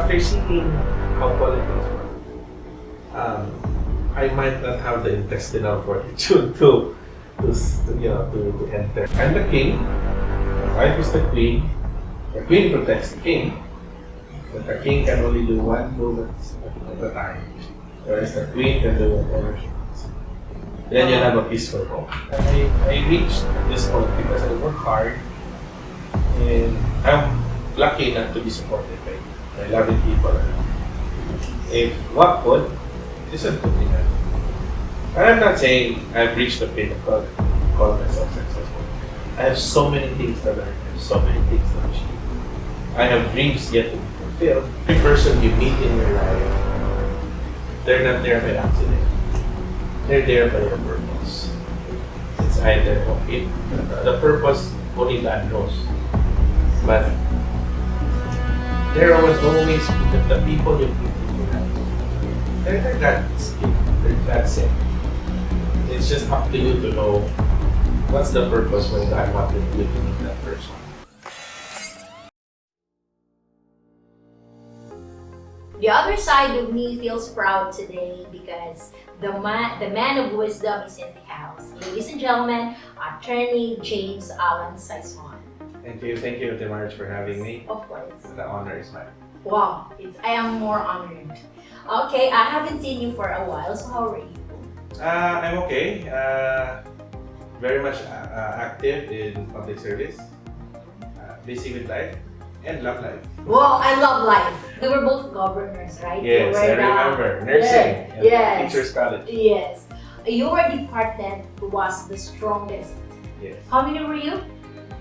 after seeing how politics work, I might not have the intestinal fortitude to enter. I'm the king. My wife is the queen. The queen protects the king, but the king can only do one movement at a time, whereas the queen can do whatever she wants. Then you have a peaceful home. I reached this point because I work hard, and I'm lucky enough to be supported by loving people. If what would, this is a good thing. And I'm not saying I've reached the pinnacle and call myself successful. I have so many things to learn. I have so many things to achieve. I have dreams yet to be fulfilled. Every person you meet in your life, they're not there by accident. They're there by a purpose. It's either the purpose only God knows. But there was always the people you meet in your life. They're God's gift. They're God's sent. It's just up to you to know what's the purpose when God wanted you to meet that person. The other side of me feels proud today because the man of wisdom is in the house. Ladies and gentlemen, Attorney James Allan Sayson. Thank you, Atty. Marge, for having me. Of course. The honor is mine. Wow, I am more honored. Okay, I haven't seen you for a while, so how are you? I'm okay. Very much active in public service. Busy with life and love life. Wow, I love life. We were both governors, right? Yes, I remember. Nursing. Yes. Teachers College. Yes. Your department was the strongest. Yes. How many were you?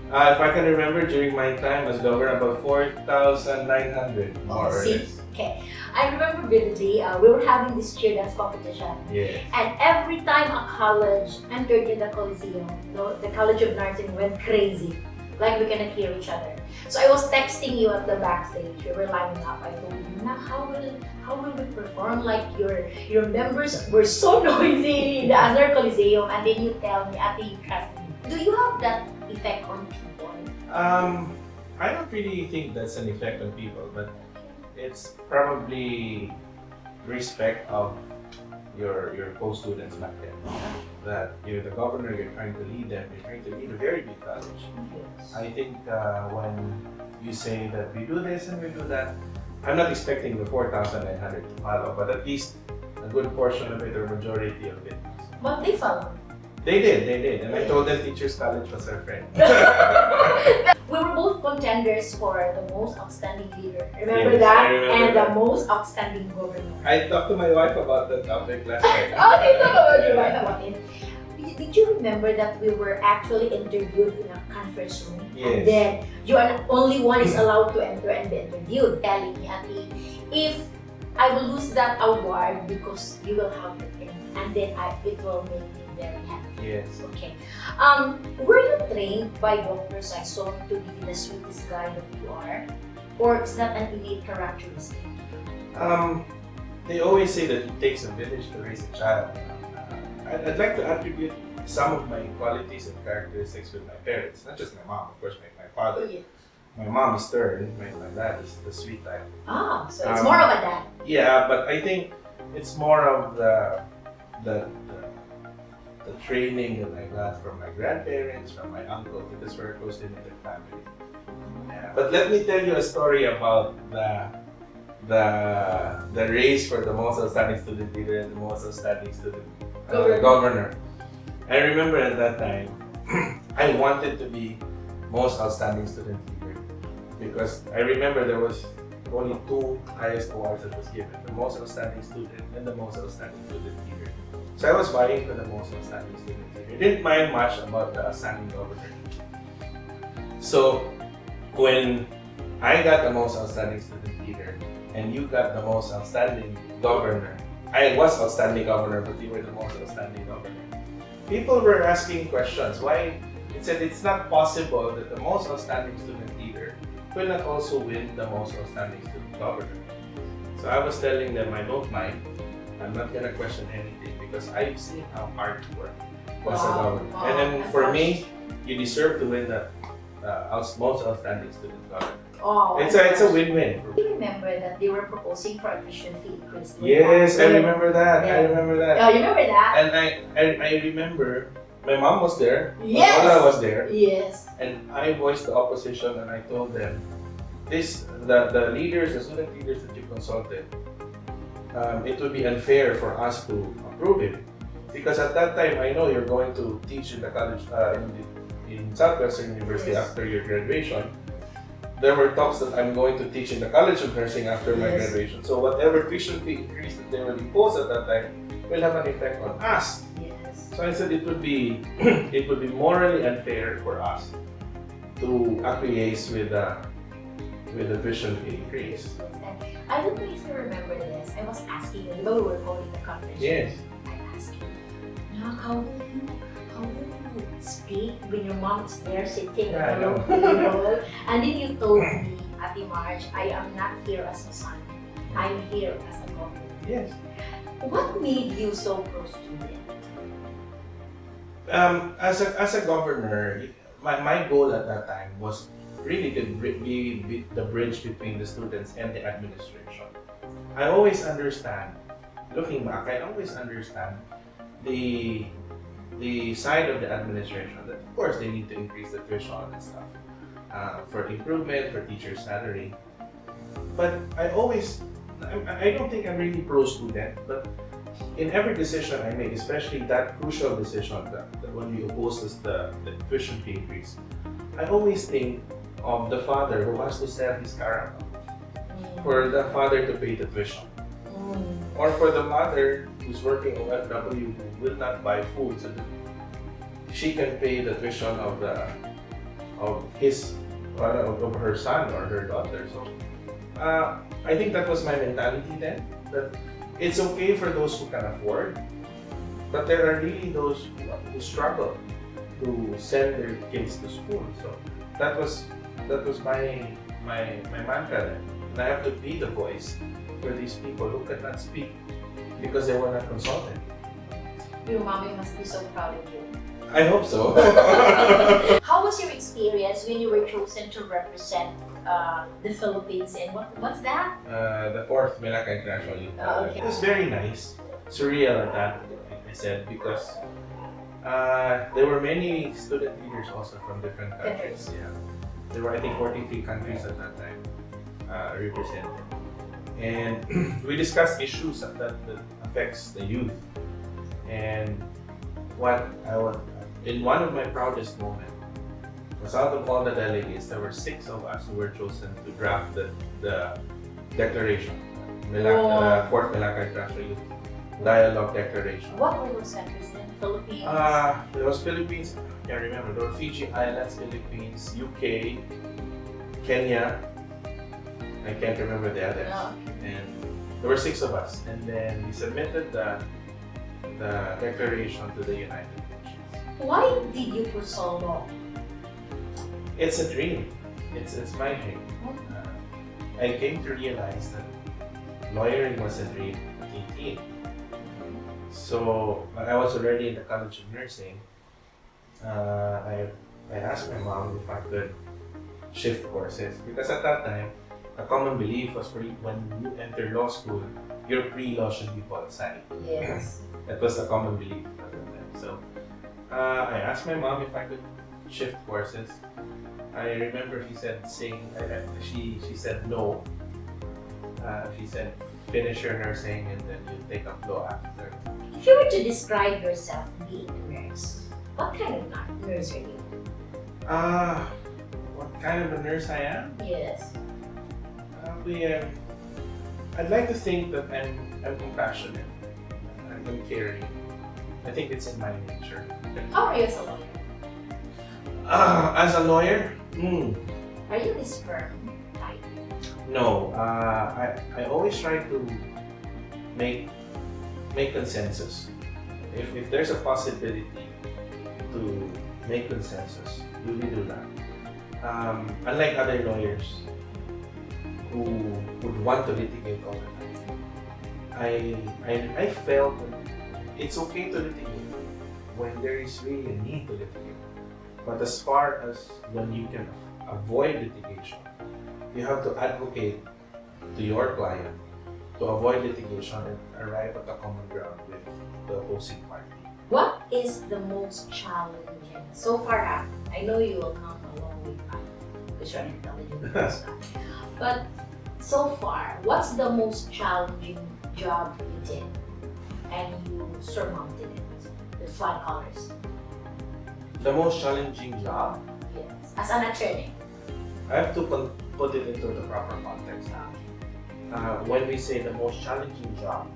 If I can remember, during my time as governor, about 4,900 more or less. Okay. I remember vividly, we were having this cheer dance competition. Yes. And every time a college entered in the Coliseum, the College of Nursing went crazy. Like we cannot hear each other. So I was texting you at the backstage. We were lining up. I told you, now how will we perform? Like your members were so noisy in the other Coliseum, and then you tell me, Atty, you trust me. Do you have that effect on people? I don't really think that's an effect on people, but it's probably respect of your co-students back then. That you're the governor, you're trying to lead them, you're trying to lead a very big college. Yes. I think when you say that we do this and we do that, I'm not expecting the 4,900 to follow, but at least a good portion of it or majority of it. But they followed. They did. And I told them Teachers College was our friend. We were both contenders for the most outstanding leader. Remember Yes, that? I remember And that. the most outstanding governor. I talked to my wife about that after class. Okay, talk about your wife about it. Did you remember that we were actually interviewed in a conference room? Yes. And then you are the only one is allowed to enter and be interviewed, telling me, Atty, if I will lose that award because you will have it, and then it will make me very happy. Yes. Okay. Were you trained by Dr. Sayson to be the sweetest guy that you are? Or is that an innate characteristic? They always say that it takes a village to raise a child. I'd like to attribute some of my qualities and characteristics with my parents, not just my mom, of course, my father. Yeah. My mom is stern, my dad is the sweet type. Ah, so it's more of a dad. Yeah, but I think it's more of the training that I got from my grandparents, from my uncle, because we're a close knitted family. Yeah. But let me tell you a story about the race for the most outstanding student leader and the most outstanding student governor. I remember at that time, I wanted to be most outstanding student leader because I remember there was only two highest awards that was given, the most outstanding student and the most outstanding student leader. So I was vying for the most outstanding student leader. I didn't mind much about the outstanding governor. So when I got the most outstanding student leader and you got the most outstanding governor, I was outstanding governor, but you were the most outstanding governor. People were asking questions. Why? It said it's not possible that the most outstanding student leader will not also win the most outstanding student governor. So I was telling them I don't mind. I'm not gonna question anything because I've seen how hard you work as a governor. And then for me, you deserve to win the most outstanding student governor. Oh, It's a win-win. Do you remember that they were proposing for a tuition fee increase? Yes, I remember that. Yeah. I remember that. Oh, you remember that? And I remember my mom was there. Yes. My mother was there. Yes. And I voiced the opposition and I told them, the leaders, the student leaders that you consulted, it would be unfair for us to approve it. Because at that time, I know you're going to teach in the college, in Southwestern University Yes. after your graduation. There were talks that I'm going to teach in the College of Nursing after my Yes. graduation. So whatever tuition fee increase that they will impose at that time will have an effect on us. Yes. So I said it would be it would be morally unfair for us to acquiesce with the tuition fee increase. I don't know if you remember this. I was asking you, we were holding the conference. Yes. I asked you, Nak, how will you speak when your mom is there sitting Yeah, I know. alone? And then you told me, Ate Marge, I am not here as a son. I'm here as a mother. Yes. What made you so pro-student? As a governor, my goal at that time was really to be the bridge between the students and the administration. I always understand, looking back, I always understand the side of the administration that of course they need to increase the tuition and stuff for improvement for teachers' salary. But I don't think I'm really pro-student, but in every decision I make, especially that crucial decision that when we oppose the tuition fee increase, I always think of the father who has to sell his car for the father to pay the tuition. Or for the mother who's working OFW who will not buy food so that she can pay the tuition of her son or her daughter. So I think that was my mentality then, that it's okay for those who can afford, but there are really those who struggle to send their kids to school. So that was my mantra then. And I have to be the voice for these people who cannot speak because they were not consulted. Your mommy must be so proud of you. I hope so. How was your experience when you were chosen to represent the Philippines and what's that? The 4th Melaka International Youth College. Okay. It was very nice, surreal at that, I said, because there were many student leaders also from different countries. Yeah, there were I think 43 countries at that time represented, and we discussed issues that affects the youth. And in one of my proudest moments was out of all the delegates, there were 6 of us who were chosen to draft the declaration, Fourth Melaka International Youth Dialogue Declaration. What were those countries then? Philippines? There was Philippines, I can't remember, there were Fiji Islands, Philippines, UK, Kenya, I can't remember the others. Oh. And there were 6 of us, and then we submitted the declaration to the United Nations. Why did you for so long? It's a dream. It's my dream. I came to realize that lawyering was a dream at 18. So when I was already in the College of Nursing, I asked my mom if I could shift courses, because at that time, a common belief was when you enter law school, your pre-law should be pol sci. Yes. That was a common belief at that time. So I asked my mom if I could shift courses. I remember she said no. She said finish your nursing and then you take up law after. If you were to describe yourself being a nurse, what kind of nurse are you? What kind of a nurse I am? Yes. I'd like to think that I'm compassionate. I'm caring. I think it's in my nature. How are you as a lawyer? As a lawyer? Are you this firm type? No. I always try to make consensus. If there's a possibility to make consensus, we do that. Unlike other lawyers who would want to litigate all the time, I felt that it's okay to litigate when there is really a need to litigate. But as far as when you can avoid litigation, you have to advocate to your client to avoid litigation and arrive at a common ground with the opposing party. What is the most challenging so far? I know you will come a long way back because you're an intelligent person. But so far, what's the most challenging job you did and you surmounted it with flying colors? The most challenging job? Yes, as an attorney. I have to put it into the proper context. When we say the most challenging job,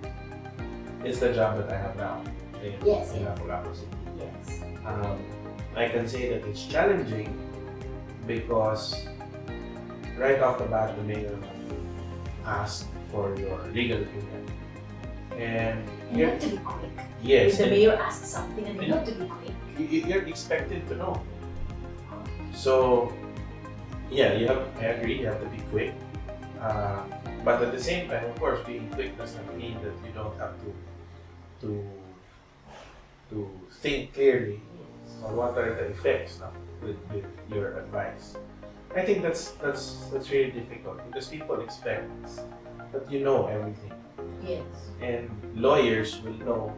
it's the job that I have now in Lapu-Lapu City. Yes. I can say that it's challenging because right off the bat, the mayor asked for your legal opinion. And you have to be quick. Yes. If the mayor asks something and you have to be quick. You're expected to know. So, yeah, I agree, you have to be quick. But at the same time, of course, being quick does not mean that you don't have to think clearly on what are the effects with your advice. I think that's really difficult because people expect that you know everything. Yes. And lawyers will know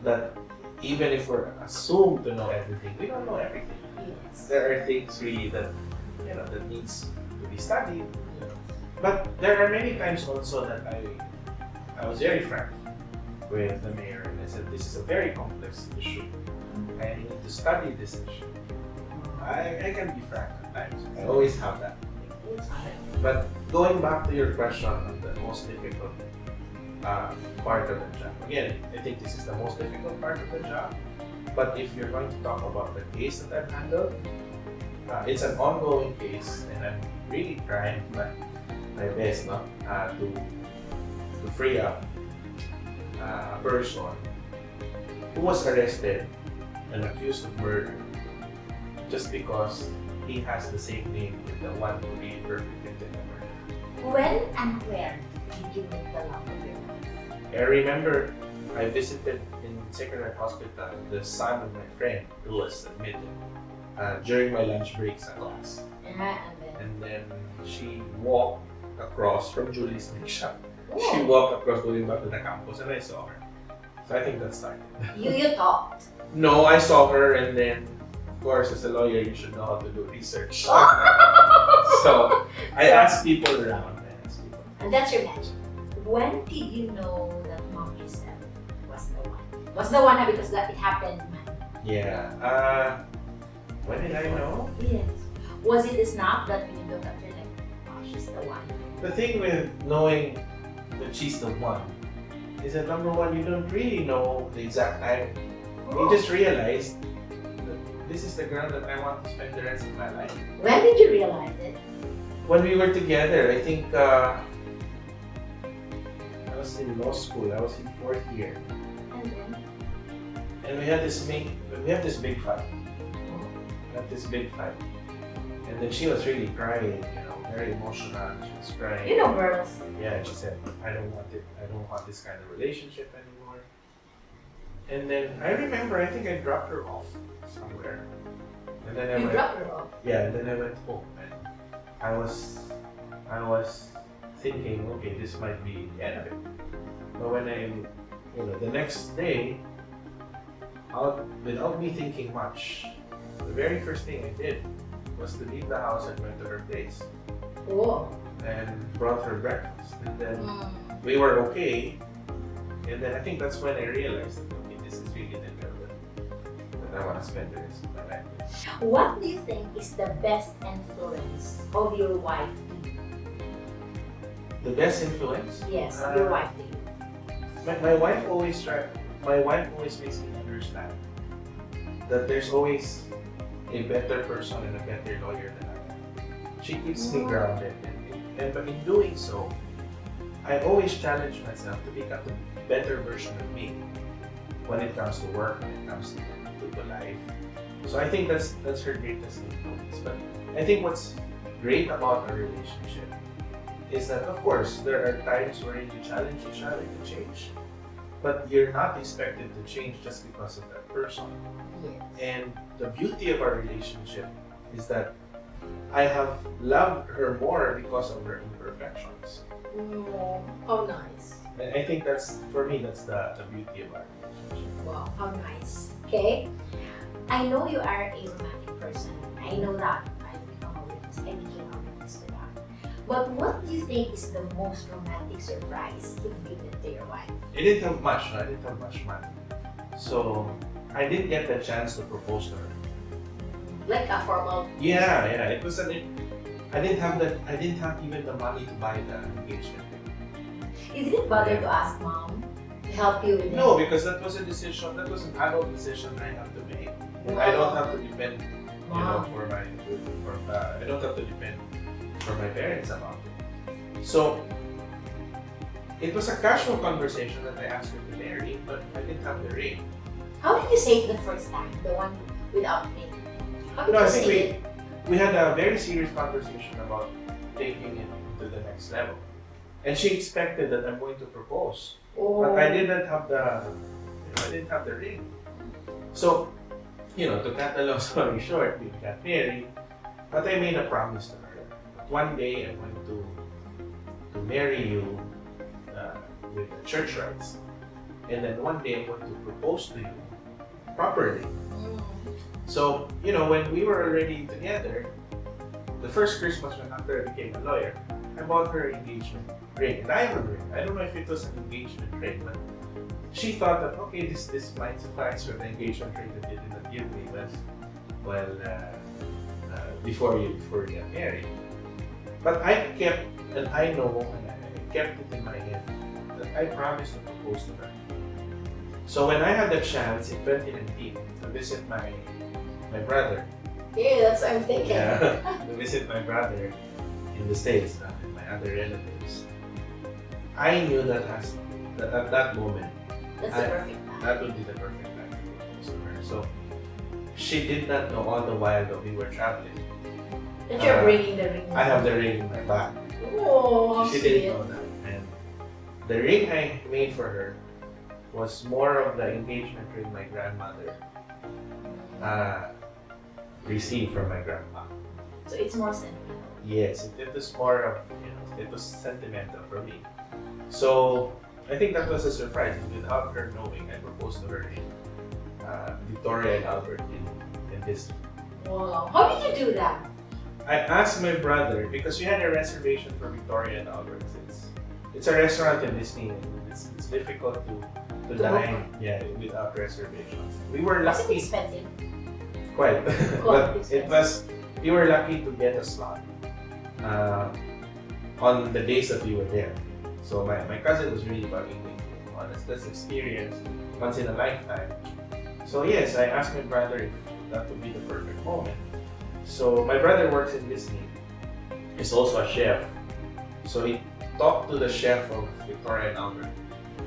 that even if we're assumed to know everything, we don't know everything. Yes. There are things really that that needs to be studied. But there are many times also that I was very frank with the mayor and I said, this is a very complex issue. I need to study this issue. I can be frank at times. I always have that. But going back to your question on the most difficult part of the job. Again, I think this is the most difficult part of the job. But if you're going to talk about the case that I've handled, it's an ongoing case and I'm really trying my best to free up a person who was arrested and accused of murder just because he has the same name with the one who really perpetrated the murder. When and where did you meet the love of your life? I remember I visited in Sacred Heart Hospital the son of my friend who was admitted during my lunch breaks at class. And then she walked across from Julie's make shop. Oh. She walked across going back to the campus and I saw her. So I think that started. You talked? No, I saw her and then, of course, as a lawyer, you should know how to do research. So I asked people around. And that's your magic. When did you know that Mom Giselle was the one? Was the one because that it happened? Yeah. When did I know? Yes. Was it a snap that when you look at her like, oh, she's the one? The thing with knowing that she's the one is that number one, you don't really know the exact time. You just realize that this is the girl that I want to spend the rest of my life. When did you realize it? When we were together, I think I was in law school. I was in 4th year. And then? And we had this big fight. And then she was really crying, very emotional. She was crying. You know girls. Yeah, and she said, I don't want this kind of relationship anymore. And then I remember, I think I dropped her off somewhere. And then dropped her off? Yeah, and then I went home and I was thinking, okay, this might be the end of it. But when the next day, without me thinking much, the very first thing I did was to leave the house and went to her place. Whoa. And brought her breakfast. And then we were okay. And then I think that's when I realized that, okay, this is really the girl that I want to spend the rest of my life with. What do you think is the best influence of your wife to you? The best influence? Yes, of your wife to you. My wife always makes me understand that there's always a better person and a better lawyer than I am. She keeps me grounded, and but in doing so, I always challenge myself to become the better version of me when it comes to work, when it comes to life. So I think that's her greatest influence. But I think what's great about our relationship is that, of course, there are times where you challenge each other to change, but you're not expected to change just because of that person. Yes. And the beauty of our relationship is that I have loved her more because of her imperfections. Oh, how nice. And I think that's, for me, that's the beauty of our relationship. Wow, how nice. Okay. I know you are a romantic person. I know that. I became a witness to that. But what do you think is the most romantic surprise you've given to your wife? I didn't have much. I didn't have much money. So I didn't get the chance to propose to her. Like a formal. Yeah. It was I didn't have even the money to buy the engagement ring. You didn't bother to ask mom to help you with No, it? because that was a decision. That was an adult decision I have to make. And Wow. I don't have to depend, Wow. I don't have to depend for my parents about it. So it was a casual conversation that I asked her to marry, but I didn't have the ring. How did you say it the first time? The one without me? How did No, you I say think it? we had a very serious conversation about taking it to the next level. And she expected that I'm going to propose. Oh. But I didn't have the ring. So, to cut a long story short, we got married, but I made a promise to her. One day I'm going to marry you with the church rites. And then one day I'm going to propose to you properly. So, when we were already together, the first Christmas when after I became a lawyer, I bought her engagement ring, a diamond ring. I don't know if it was an engagement ring, but she thought that, okay, this might suffice for the engagement ring that you did not give me before you got married. But I kept, and I know, and I kept it in my head, that I promised to propose to her. So when I had the chance in 2019 to visit my brother, Yeah, that's what I'm thinking. to visit my brother in the States and my other relatives, I knew that at that moment, That's the perfect time. that would be the perfect time to propose to her. So she did not know all the while that we were traveling. That you're bringing the ring. I have the ring in my bag. Oh, how She sweet. didn't know that. And the ring I made for her was more of the engagement ring my grandmother received from my grandpa. So it's more sentimental. Yes, it was more of, it was sentimental for me. So I think that was a surprise. Without her knowing, I proposed to her in Victoria and Albert in Disney. Wow. How did you do that? I asked my brother, because we had a reservation for Victoria and Albert. It's a restaurant in Disney, and it's difficult to dine without reservations. We were Was it lucky. expensive? Quite. But expensive. we were lucky to get a slot on the days that we were there. So my cousin was really bugging me. That's experience once in a lifetime. So yes, I asked my brother if that would be the perfect moment. So my brother works in Disney. He's also a chef. So he talked to the chef of Victoria and Albert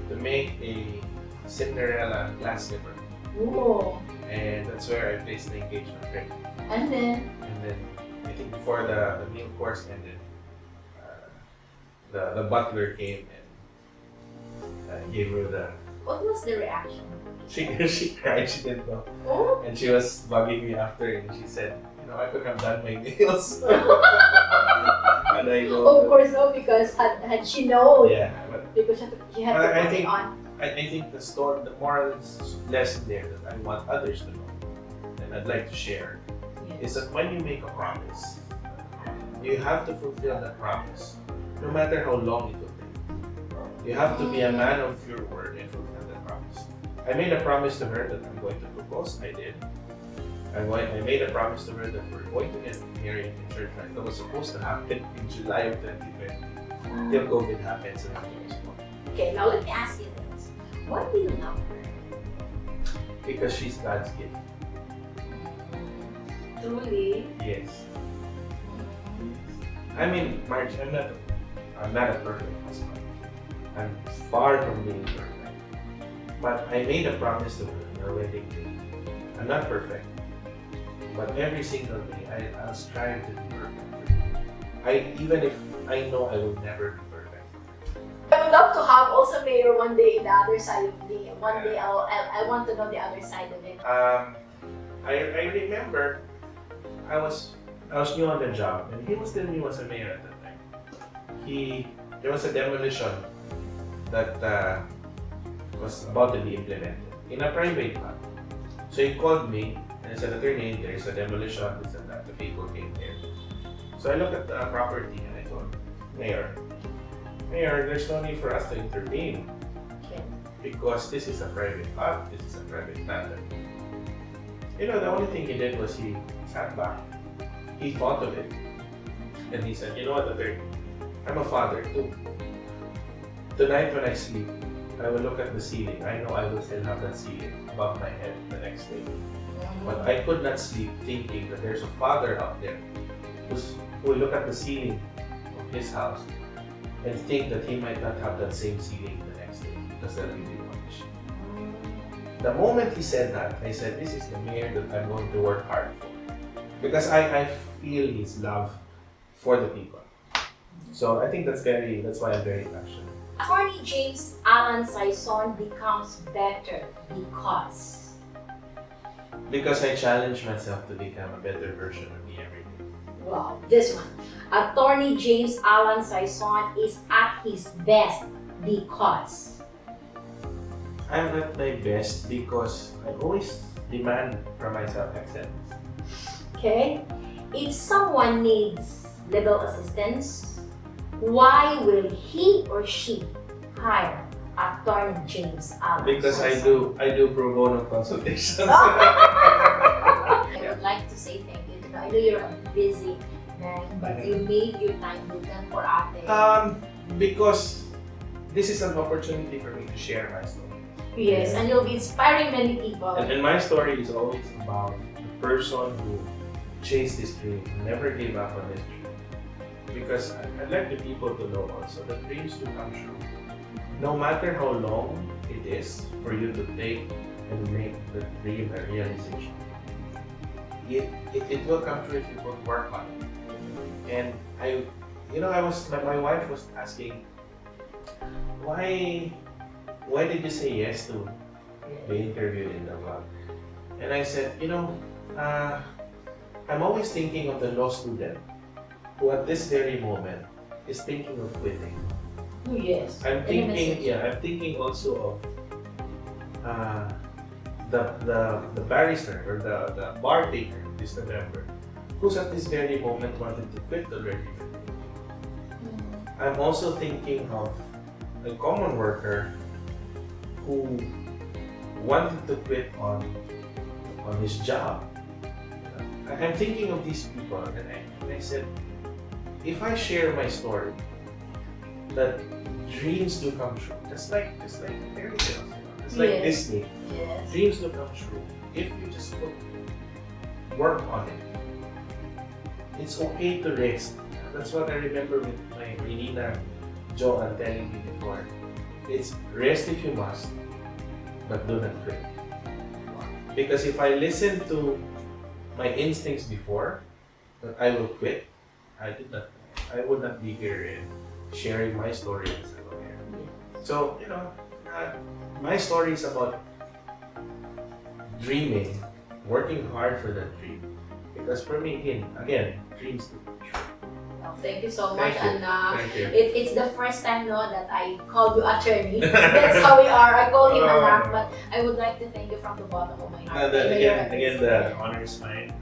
to make a Cinderella glass slipper. Whoa. And that's where I placed the engagement ring. And then? And then I think before the meal course ended, the butler came and gave her the. What was the reaction? She cried. She didn't know, Oh. and she was bugging me after, and she said, I could have done my nails. And I know. Of course, no, because had she known. Yeah, but Because she had to I put think it on. I think the moral lesson there that I want others to know, and I'd like to share, is that when you make a promise, you have to fulfill that promise, no matter how long it will take. You have to be a man of your word and fulfill that promise. I made a promise to her that I'm going to propose. I did. I made a promise to her that we're going to get married in church. That was supposed to happen in July of 2020. Till COVID happened, so nothing was more. Okay, now let me ask you this. Why do you love her? Because she's God's gift. Truly. Yes. I mean, Marge, I'm not a perfect husband. I'm far from being perfect. But I made a promise to her on our wedding day. I'm not perfect. But every single day, I'll strive to be perfect for you. Even if I know I will never be perfect. I would love to have also Mayor one day in the other side of me. One day I want to know the other side of it. I remember I was I was new on the job, and he was still new as a mayor at that time. There was a demolition that was about to be implemented in a private lot. So he called me and said, "Attorney, there is a demolition, this and that." The people came there. So I looked at the property and I told Mayor, there's no need for us to intervene because this is a private lot, this is a private matter. You know, the only thing he did was he sat back, he thought of it, and he said, "You know what, Attorney, I'm a father too. Tonight when I sleep, I will look at the ceiling. I know I will still have that ceiling above my head the next day. But I could not sleep thinking that there's a father out there who will look at the ceiling of his house and think that he might not have that same ceiling the next day because that will be punished." The moment he said that, I said, "This is the mayor that I'm going to work hard for." Because I feel his love for the people. So I think that's why I'm very passionate. Attorney James Allan Sayson becomes better because I challenge myself to become a better version of me every day. wow, this one. Attorney James Allan Sayson is at his best because I'm at my best because I always demand from myself acceptance. okay, if someone needs legal assistance, why will he or she hire Attorney James Allan? Because I do pro bono consultations. I would like to say thank you. I know you're a busy man, but you made your time bukan for Atty. Because this is an opportunity for me to share my story. Yes, and you'll be inspiring many people. And my story is always about the person who chased this dream, never gave up on this dream. Because I'd like the people to know also that dreams do come true. No matter how long it is for you to take and make the dream a realization, it will come true if you put work on it. And my wife was asking, why did you say yes to be interviewed in the vlog? And I said, I'm always thinking of the law student who at this very moment is thinking of quitting. Oh, yes. I'm thinking also of the barrister or the bar taker, this November, who's at this very moment wanted to quit already. I'm also thinking of a common worker who wanted to quit on his job. I'm thinking of these people, and I said, if I share my story, that dreams do come true, just like fairy tales, it's like Disney. Yes. Dreams do come true if you just put work on it. It's okay to rest. That's what I remember with my Renina Joanne telling me before. It's rest if you must, but do not quit. Because if I listen to my instincts before that I will quit, I would not be here and sharing my story as a lawyer. So, my story is about dreaming, working hard for that dream. Because for me, again, dreams do come true. Well, thank you so much. Thank you. And Thank you. it's the first time that I called you attorney. That's how we are. I call him Anak, but I would like to thank you from the bottom of my heart. Again, the honor is mine.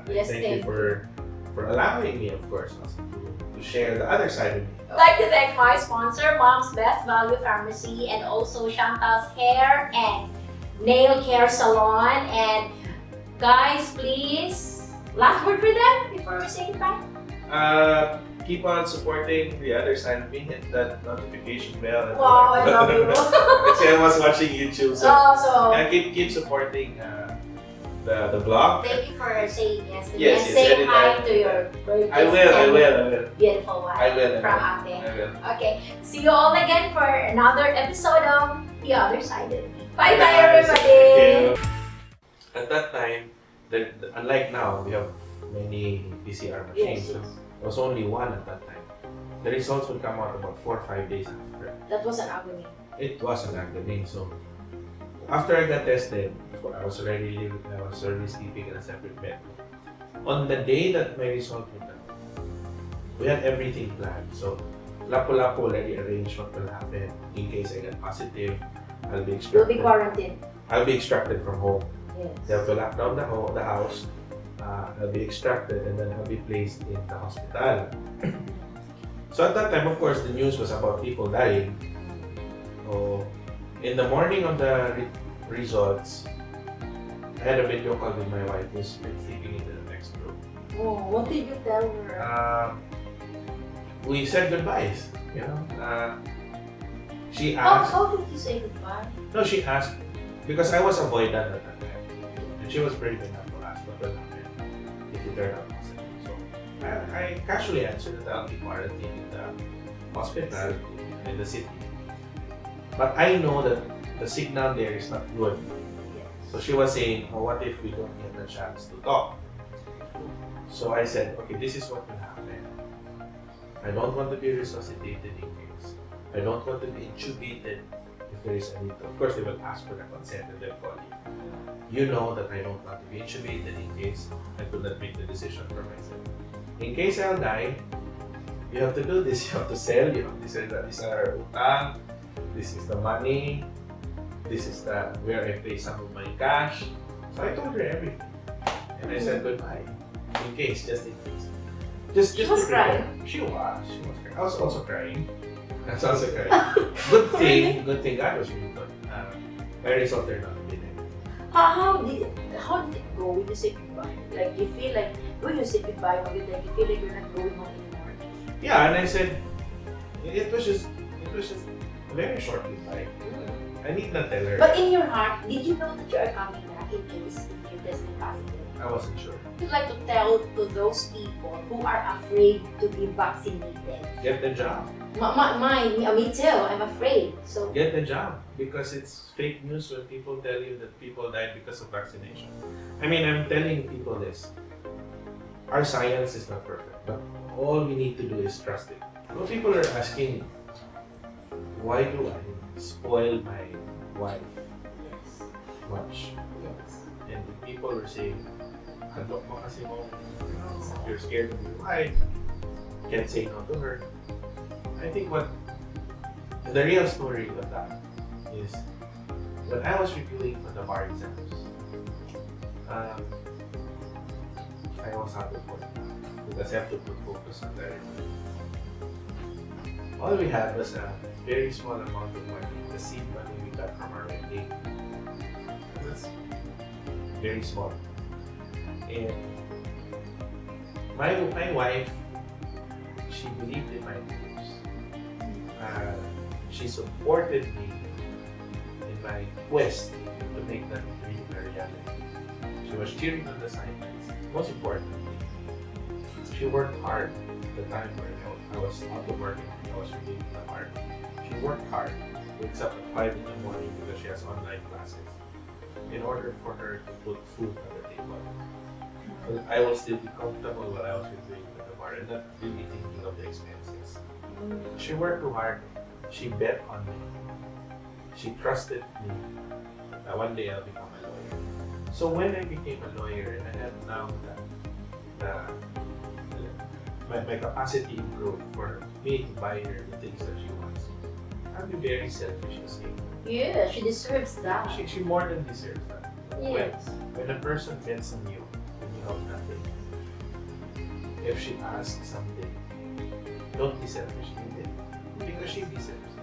Yes, thank you for allowing me, of course, also to share the other side of me. I'd like to thank my sponsor, Mom's Best Value Pharmacy, and also Chantal's Hair and Nail Care Salon. And guys, please, last word for them before we say goodbye. Keep on supporting the other side of me. Hit that notification bell. Wow, I love you. Actually, I was watching YouTube, so keep supporting the vlog. Thank you for saying yes to me. Yes, And say anytime. hi to your birthday. I will. Beautiful wife I will. from Atty. I will. Okay, see you all again for another episode of The Other Side of Me. Bye, Guys, everybody. thank you. At that time, unlike now, we have many PCR machines. Yes. There was only one at that time. The results would come out about 4 or 5 days after. That was an agony. It was an agony. So after I got tested, I was already sleeping in a separate bed. On the day that my result came out, we had everything planned. So, lapo-lapo already arranged what will happen in case I get positive. I'll be extracted. You'll be quarantined. I'll be extracted from home. Yes. They have to lock down the house. I'll be extracted and then I'll be placed in the hospital. So at that time, of course, the news was about people dying. So in the morning of the results, I had a video call with my wife who's been sleeping in the next room. Oh, what did you tell her? We said goodbyes, you know. She asked. How did you say goodbye? No, she asked because I was avoidant at that time, and she was brave enough to ask what will happen if you turn out positive. So I casually answered that I'll be quarantined in the hospital in the city. But I know that the signal there is not good. So she was saying, oh, what if we don't get the chance to talk? So I said, okay, this is what will happen. I don't want to be resuscitated in case. I don't want to be intubated if there is any. Of course, they will ask for the consent and they'll call you. You know that I don't want to be intubated in case I could not make the decision for myself. In case I'll die, you have to do this. You have to sell. You have to say that these are utang. This is the money. This is the where I pay some of my cash. So I told her everything, and I said goodbye. In case, just in case. Just She was crying. She was crying. I was also crying. I was also crying. Good thing. God was really good. My result turned out to be negative. How did it go when you say goodbye? Like you feel like when you say goodbye, you feel like you're not going home anymore. Yeah, and I said it was just a very short goodbye. I need not tell her. But in your heart, did you know that you are coming back in case if you're testing positive? I wasn't sure. I'd like to tell to those people who are afraid to be vaccinated. Get the job. Me too. I'm afraid. So Get the job because it's fake news when people tell you that people died because of vaccination. I mean, I'm telling people this. Our science is not perfect, but all we need to do is trust it. Well, people are asking, why do I spoil my wife yes, much? yes. And people were saying, handok mo kasi mo, you're scared of your wife, can't say no to her. I think what the real story of that is when I was reviewing for the bar exams, I was out of work because I have to put focus on that. All we had was a very small amount of money, the seed money we got from our wedding. It was very small. And my wife, she believed in my dreams. She supported me in my quest to make that dream a reality. She was cheering on the sidelines. Most importantly, she worked hard at the time where I was out of work and I was reading the art. She worked hard, wakes up at 5 in the morning because she has online classes, in order for her to put food on the table. So that I will still be comfortable while I was reviewing at the bar and not really thinking of the expenses. She worked too hard. She bet on me. She trusted me that one day I'll become a lawyer. So when I became a lawyer and I had now my capacity improved for me to buy her the things that she wants, I'll be very selfish to say. Yeah, she deserves that. She more than deserves that. Yes. When a person bets on you and you have nothing, if she asks something, don't be selfish, give it. Because she deserves